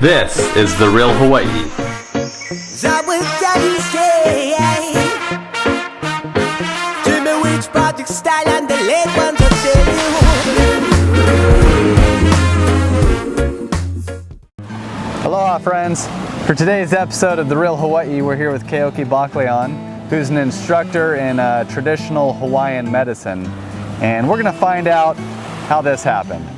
This is The Real Hawaii. That was Daddy say. Tell me which project style and the late ones will tell you. Aloha friends! For today's episode of The Real Hawaii, we're here with Keoki, who's an instructor in traditional Hawaiian medicine. And we're going to find out how this happened.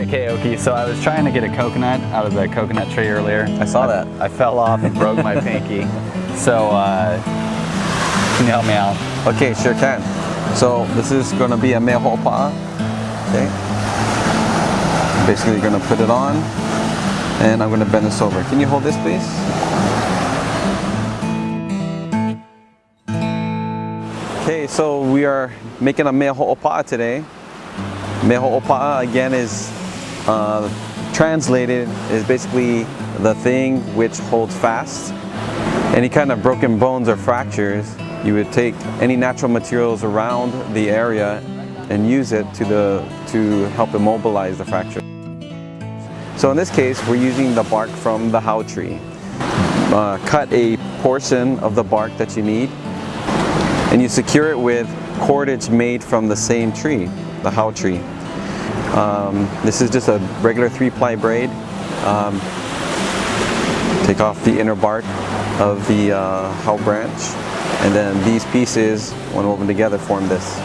Keoki, so I was trying to get a coconut out of the coconut tree earlier. I saw that. I fell off and broke my pinky. So, can you help me out? Okay, sure can. So this is going to be a mea ho'opa'a. Okay. Basically, you're going to put it on, and I'm going to bend this over. Can you hold this, please? Okay, so we are making a mea ho'opa'a today. Mea ho'opa'a again is translated is basically the thing which holds fast. Any kind of broken bones or fractures, you would take any natural materials around the area and use it to help immobilize the fracture. So in this case, we're using the bark from the hau tree. Cut a portion of the bark that you need, and you secure it with cordage made from the same tree, the hau tree. This is just a regular 3-ply braid. Take off the inner bark of the hau branch, and then these pieces, when woven together, form this.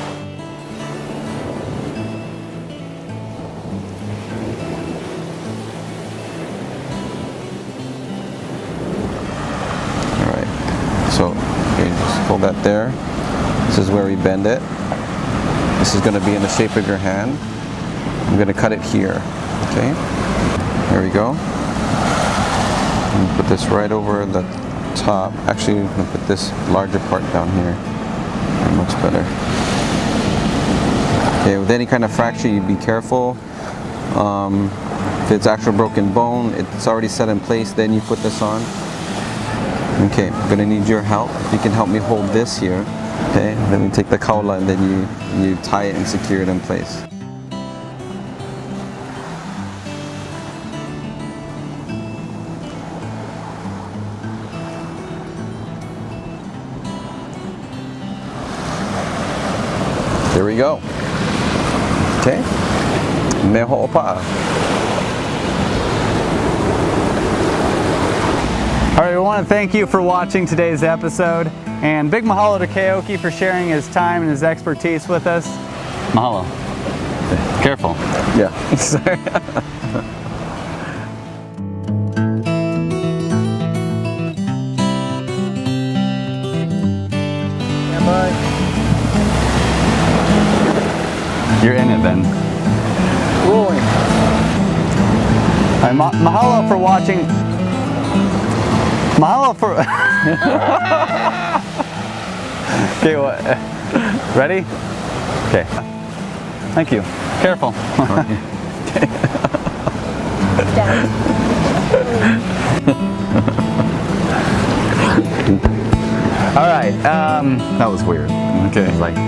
Alright, so okay, just hold that there. This is where we bend it. This is going to be in the shape of your hand. I'm going to cut it here, okay? There we go. And put this right over the top. Actually, I'm going to put this larger part down here. Much better. Okay, with any kind of fracture, you be careful. If it's actual broken bone, it's already set in place, then you put this on. Okay, I'm going to need your help. If you can help me hold this here. Okay, then we take the kaula and then you tie it and secure it in place. There we go. Okay. Mea ho'opa'a. All right, we want to thank you for watching today's episode, and big mahalo to Keoki for sharing his time and his expertise with us. Mahalo. Careful. Yeah. Sorry. You're in it then. Rolling. All right, mahalo for watching. Mahalo for. Okay, what? Ready? Okay. Thank you. Careful. All right. That was weird. Okay. Like.